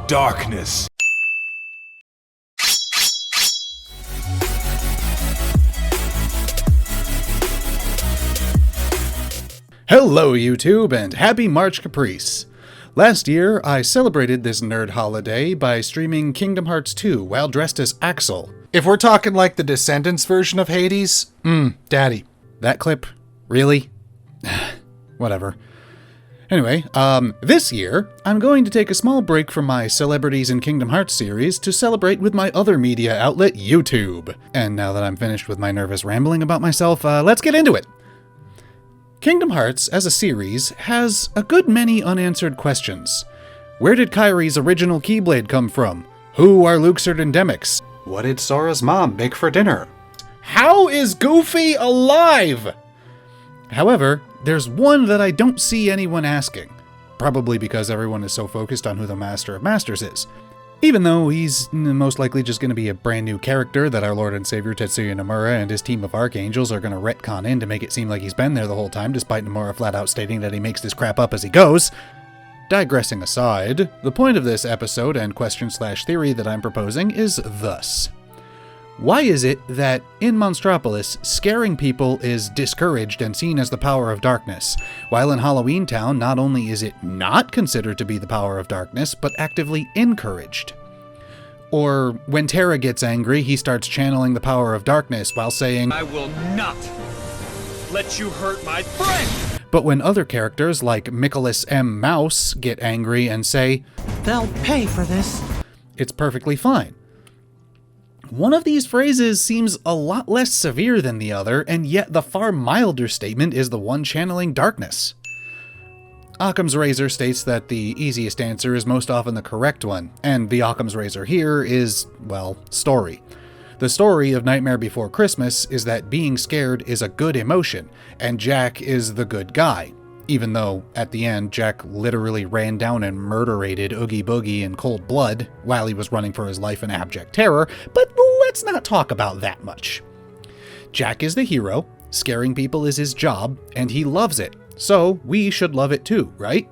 darkness. Hello YouTube and happy March Caprice! Last year, I celebrated this nerd holiday by streaming Kingdom Hearts 2 while dressed as Axel. If we're talking like the Descendants version of Hades, daddy. That clip? Really? Whatever. Anyway, this year, I'm going to take a small break from my Celebrities in Kingdom Hearts series to celebrate with my other media outlet, YouTube. And now that I'm finished with my nervous rambling about myself, let's get into it! Kingdom Hearts, as a series, has a good many unanswered questions. Where did Kairi's original Keyblade come from? Who are Luke's endemics? What did Sora's mom make for dinner? How is Goofy alive? However, there's one that I don't see anyone asking. Probably because everyone is so focused on who the Master of Masters is. Even though he's most likely just going to be a brand new character that our Lord and Savior Tetsuya Nomura and his team of archangels are going to retcon in to make it seem like he's been there the whole time, despite Nomura flat out stating that he makes this crap up as he goes. Digressing aside, the point of this episode and question/theory that I'm proposing is thus. Why is it that in Monstropolis, scaring people is discouraged and seen as the power of darkness, while in Halloween Town not only is it not considered to be the power of darkness, but actively encouraged? Or when Terra gets angry, he starts channeling the power of darkness while saying, I will not let you hurt my friend! But when other characters like Nicholas M. Mouse get angry and say, they'll pay for this, it's perfectly fine. One of these phrases seems a lot less severe than the other, and yet the far milder statement is the one channeling darkness. Occam's razor states that the easiest answer is most often the correct one, and the Occam's razor here is, well, story. The story of Nightmare Before Christmas is that being scared is a good emotion, and Jack is the good guy. Even though, at the end, Jack literally ran down and murderated Oogie Boogie in cold blood while he was running for his life in abject terror, but let's not talk about that much. Jack is the hero, scaring people is his job, and he loves it, so we should love it too, right?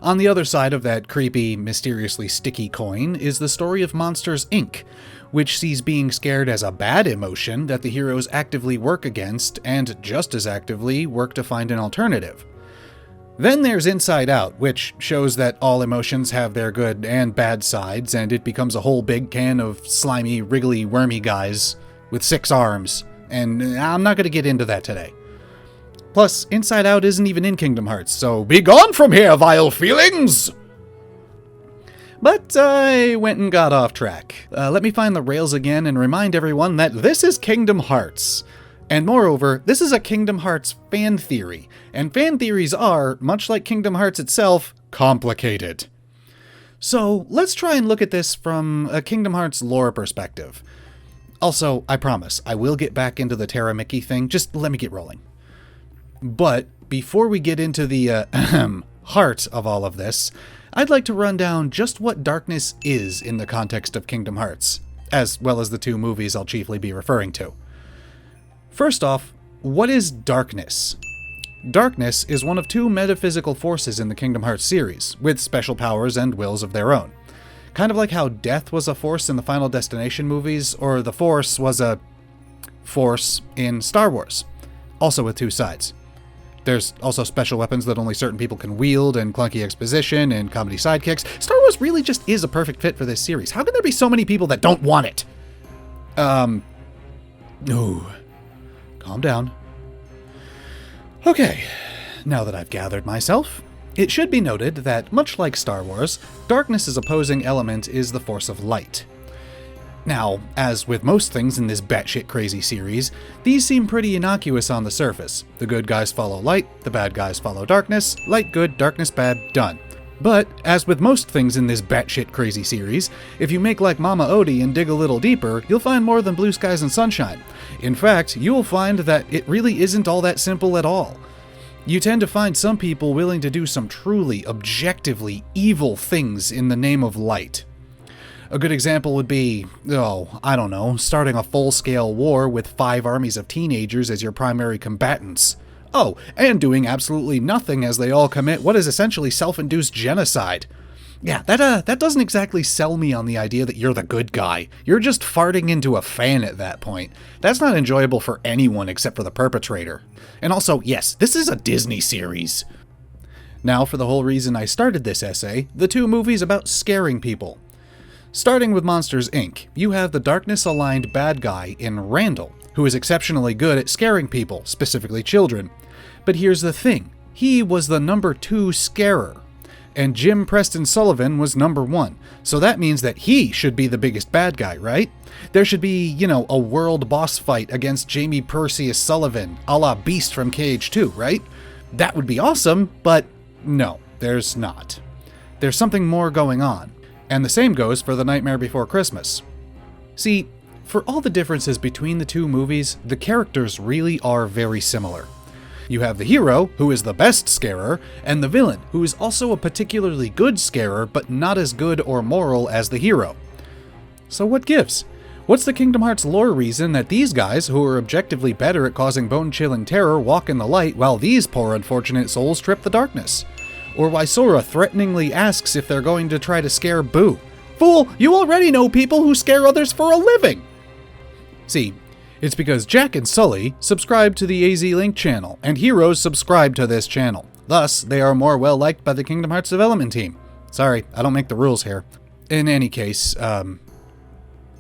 On the other side of that creepy, mysteriously sticky coin is the story of Monsters, Inc., which sees being scared as a bad emotion that the heroes actively work against, and just as actively work to find an alternative. Then there's Inside Out, which shows that all emotions have their good and bad sides, and it becomes a whole big can of slimy, wriggly, wormy guys with 6 arms, and I'm not going to get into that today. Plus, Inside Out isn't even in Kingdom Hearts, so be gone from here, vile feelings! But I went and got off track. Let me find the rails again and remind everyone that this is Kingdom Hearts. And moreover, this is a Kingdom Hearts fan theory, and fan theories are, much like Kingdom Hearts itself, complicated. So let's try and look at this from a Kingdom Hearts lore perspective. Also, I promise, I will get back into the Terra Mickey thing, just let me get rolling. But before we get into the heart of all of this, I'd like to run down just what darkness is in the context of Kingdom Hearts, as well as the 2 movies I'll chiefly be referring to. First off, what is darkness? Darkness is one of 2 metaphysical forces in the Kingdom Hearts series, with special powers and wills of their own. Kind of like how death was a force in the Final Destination movies, or the Force was a force in Star Wars, also with 2 sides. There's also special weapons that only certain people can wield, and clunky exposition, and comedy sidekicks. Star Wars really just is a perfect fit for this series. How can there be so many people that don't want it? Ooh. Calm down. Okay, now that I've gathered myself, it should be noted that, much like Star Wars, darkness's opposing element is the force of light. Now, as with most things in this batshit crazy series, these seem pretty innocuous on the surface. The good guys follow light, the bad guys follow darkness, light good, darkness bad, done. But, as with most things in this batshit crazy series, if you make like Mama Odie and dig a little deeper, you'll find more than blue skies and sunshine. In fact, you'll find that it really isn't all that simple at all. You tend to find some people willing to do some truly, objectively evil things in the name of light. A good example would be, I don't know, starting a full-scale war with 5 armies of teenagers as your primary combatants. Oh, and doing absolutely nothing as they all commit what is essentially self-induced genocide. Yeah, that doesn't exactly sell me on the idea that you're the good guy. You're just farting into a fan at that point. That's not enjoyable for anyone except for the perpetrator. And also, yes, this is a Disney series. Now for the whole reason I started this essay, the two movies about scaring people. Starting with Monsters, Inc., you have the darkness-aligned bad guy in Randall, who is exceptionally good at scaring people, specifically children. But here's the thing, he was the number 2 scarer, and Jim Preston Sullivan was number 1, so that means that he should be the biggest bad guy, right? There should be, a world boss fight against Jamie Perseus Sullivan, a la Beast from KH2, right? That would be awesome, but no, there's not. There's something more going on. And the same goes for The Nightmare Before Christmas. See, for all the differences between the two movies, the characters really are very similar. You have the hero, who is the best scarer, and the villain, who is also a particularly good scarer, but not as good or moral as the hero. So what gives? What's the Kingdom Hearts lore reason that these guys, who are objectively better at causing bone-chilling terror, walk in the light while these poor unfortunate souls trip the darkness? Or why Sora threateningly asks if they're going to try to scare Boo. Fool, you already know people who scare others for a living! See, it's because Jack and Sully subscribe to the AZ Link channel, and heroes subscribe to this channel. Thus, they are more well-liked by the Kingdom Hearts development team. Sorry, I don't make the rules here. In any case,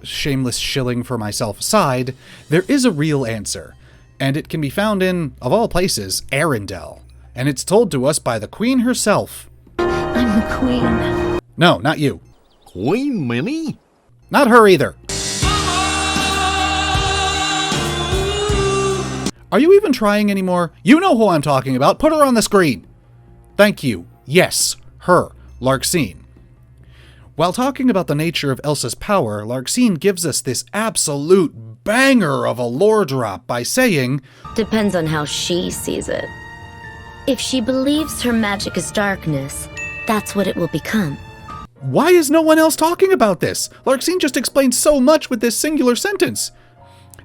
shameless shilling for myself aside, there is a real answer, and it can be found in, of all places, Arendelle. And it's told to us by the Queen herself. I'm the Queen. No, not you. Queen Minnie? Not her either. Are you even trying anymore? You know who I'm talking about. Put her on the screen. Thank you. Yes, her, Larxene. While talking about the nature of Elsa's power, Larxene gives us this absolute banger of a lore drop by saying, Depends on how she sees it. If she believes her magic is darkness, that's what it will become. Why is no one else talking about this? Larxene just explained so much with this singular sentence.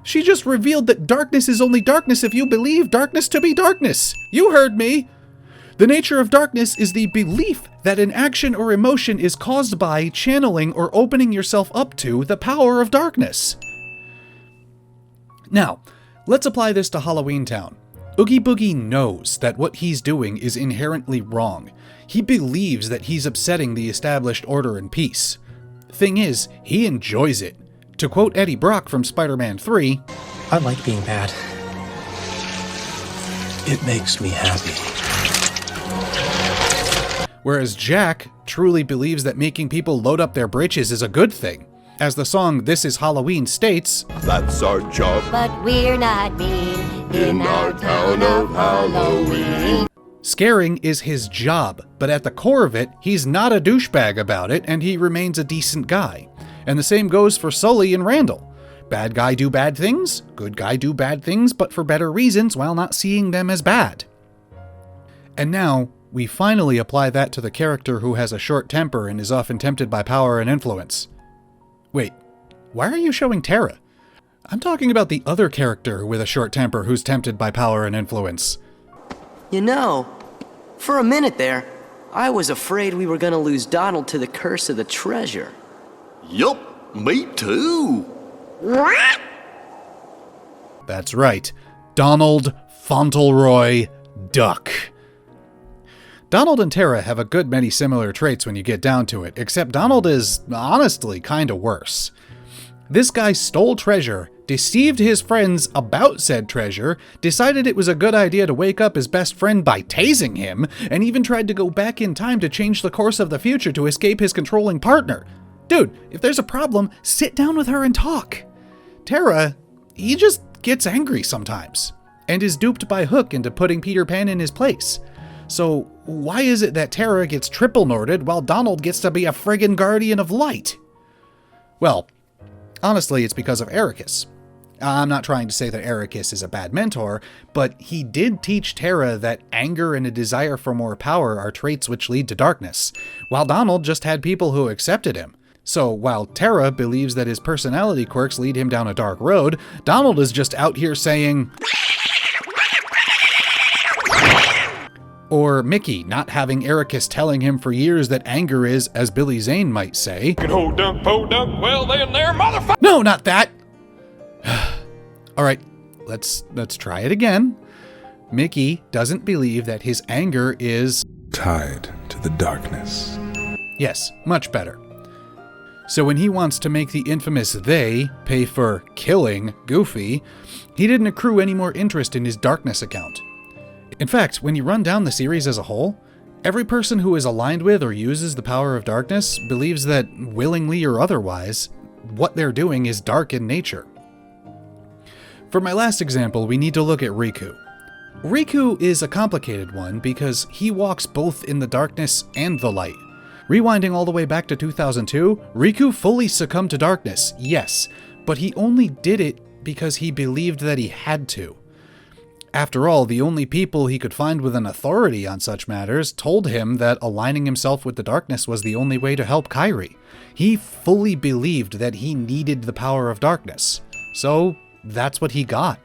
She just revealed that darkness is only darkness if you believe darkness to be darkness. You heard me. The nature of darkness is the belief that an action or emotion is caused by channeling or opening yourself up to the power of darkness. Now, let's apply this to Halloween Town. Oogie Boogie knows that what he's doing is inherently wrong. He believes that he's upsetting the established order and peace. Thing is, he enjoys it. To quote Eddie Brock from Spider-Man 3, I like being bad. It makes me happy. Whereas Jack truly believes that making people load up their britches is a good thing. As the song This Is Halloween states, That's our job But we're not mean in our town of Halloween. scaring is his job, but at the core of it, he's not a douchebag about it, and he remains a decent guy. And the same goes for Sully and Randall. Bad guy do bad things, good guy do bad things, but for better reasons while not seeing them as bad. And now, we finally apply that to the character who has a short temper and is often tempted by power and influence. Wait, why are you showing Terra? I'm talking about the other character with a short temper who's tempted by power and influence. You know, for a minute there, I was afraid we were gonna lose Donald to the curse of the treasure. Yup, me too. That's right, Donald Fauntleroy Duck. Donald and Terra have a good many similar traits when you get down to it, except Donald is, honestly, kinda worse. This guy stole treasure, deceived his friends about said treasure, decided it was a good idea to wake up his best friend by tasing him, and even tried to go back in time to change the course of the future to escape his controlling partner. Dude, if there's a problem, sit down with her and talk. Terra, he just gets angry sometimes, and is duped by Hook into putting Peter Pan in his place. So why is it that Terra gets triple Norded while Donald gets to be a friggin' guardian of light? Well, honestly, it's because of Ericus. I'm not trying to say that Ericus is a bad mentor, but he did teach Terra that anger and a desire for more power are traits which lead to darkness, while Donald just had people who accepted him. So while Terra believes that his personality quirks lead him down a dark road, Donald is just out here saying, Or Mickey not having Ericus telling him for years that anger is, as Billy Zane might say, Ho dunk, po dunk, well then there, motherfucker! no, not that! Alright, let's try it again. Mickey doesn't believe that his anger is tied to the darkness. Yes, much better. So when he wants to make the infamous they pay for killing Goofy, he didn't accrue any more interest in his darkness account. In fact, when you run down the series as a whole, every person who is aligned with or uses the power of darkness believes that, willingly or otherwise, what they're doing is dark in nature. For my last example, we need to look at Riku. Riku is a complicated one because he walks both in the darkness and the light. Rewinding all the way back to 2002, Riku fully succumbed to darkness, yes, but he only did it because he believed that he had to. After all, the only people he could find with an authority on such matters told him that aligning himself with the darkness was the only way to help Kairi. He fully believed that he needed the power of darkness, so that's what he got.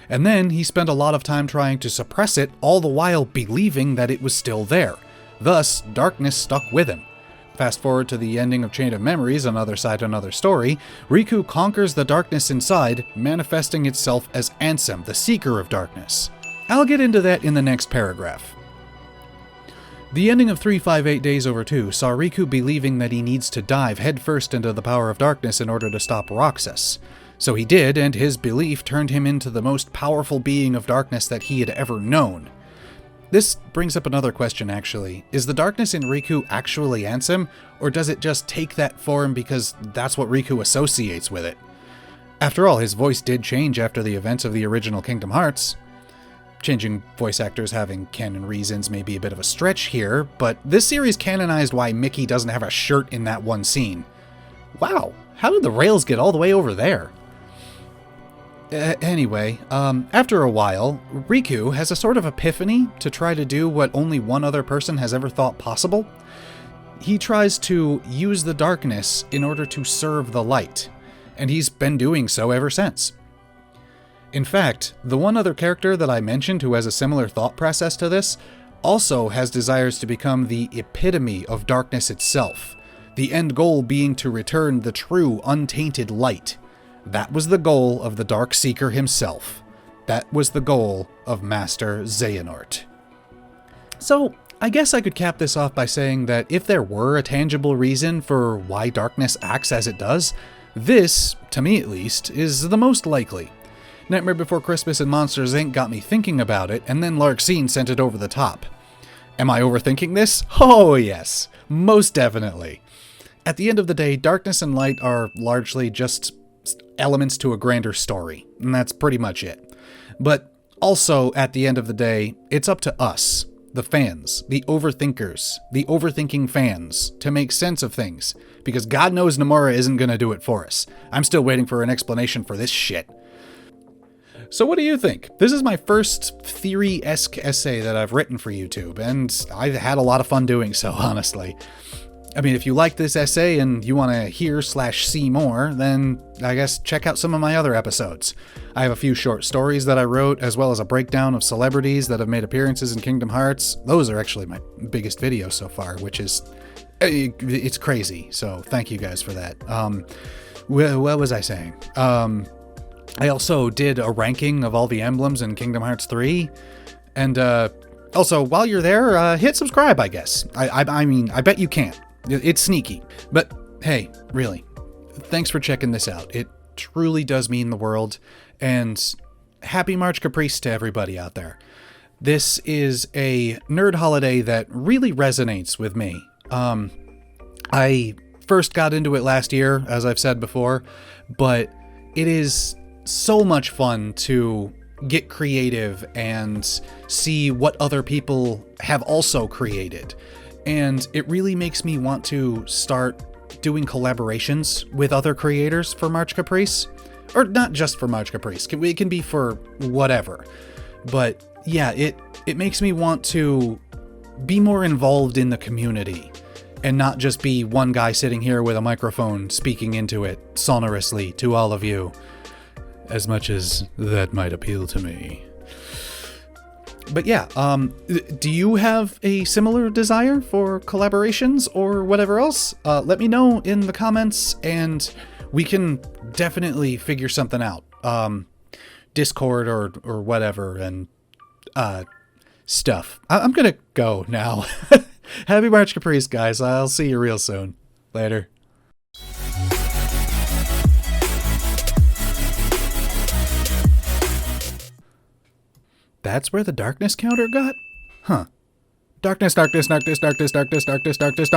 And then he spent a lot of time trying to suppress it, all the while believing that it was still there. Thus, darkness stuck with him. Fast forward to the ending of Chain of Memories, Another Side, Another Story, Riku conquers the darkness inside, manifesting itself as Ansem, the Seeker of Darkness. I'll get into that in the next paragraph. The ending of 358 Days Over 2 saw Riku believing that he needs to dive headfirst into the power of darkness in order to stop Roxas. So he did, and his belief turned him into the most powerful being of darkness that he had ever known. This brings up another question, actually. Is the darkness in Riku actually Ansem, or does it just take that form because that's what Riku associates with it? After all, his voice did change after the events of the original Kingdom Hearts. Changing voice actors having canon reasons may be a bit of a stretch here, but this series canonized why Mickey doesn't have a shirt in that one scene. Wow, how did the rails get all the way over there? Anyway, after a while, Riku has a sort of epiphany to try to do what only one other person has ever thought possible. He tries to use the darkness in order to serve the light, and he's been doing so ever since. In fact, the one other character that I mentioned who has a similar thought process to this also has desires to become the epitome of darkness itself, the end goal being to return the true, untainted light. That was the goal of the Dark Seeker himself. That was the goal of Master Xehanort. So, I guess I could cap this off by saying that if there were a tangible reason for why darkness acts as it does, this, to me at least, is the most likely. Nightmare Before Christmas and Monsters, Inc. got me thinking about it, and then Larxene sent it over the top. Am I overthinking this? Oh yes, most definitely. At the end of the day, darkness and light are largely just elements to a grander story, and that's pretty much it. But also, at the end of the day, it's up to us, the fans, the overthinkers, the overthinking fans, to make sense of things, because God knows Nomura isn't going to do it for us. I'm still waiting for an explanation for this shit. So what do you think? This is my first theory-esque essay that I've written for YouTube, and I've had a lot of fun doing so, honestly. I mean, if you like this essay and you want to hear/see more, then I guess check out some of my other episodes. I have a few short stories that I wrote, as well as a breakdown of celebrities that have made appearances in Kingdom Hearts. Those are actually my biggest videos so far, which is... it's crazy, so thank you guys for that. What was I saying? I also did a ranking of all the emblems in Kingdom Hearts 3, and also, while you're there, hit subscribe, I guess. I mean, I bet you can't. It's sneaky. But hey, really, thanks for checking this out. It truly does mean the world, and happy March Caprice to everybody out there. This is a nerd holiday that really resonates with me. I first got into it last year, as I've said before, but it is so much fun to get creative and see what other people have also created. And it really makes me want to start doing collaborations with other creators for March Caprice. Or not just for March Caprice, it can be for whatever. But yeah, it makes me want to be more involved in the community and not just be one guy sitting here with a microphone speaking into it sonorously to all of you. As much as that might appeal to me. But yeah, do you have a similar desire for collaborations or whatever else? Let me know in the comments, and we can definitely figure something out. Discord or whatever, and stuff. I'm gonna go now. Happy March Caprice, guys. I'll see you real soon. Later. That's where the darkness counter got? Huh. Darkness, darkness, darkness, darkness, darkness, darkness, darkness, darkness.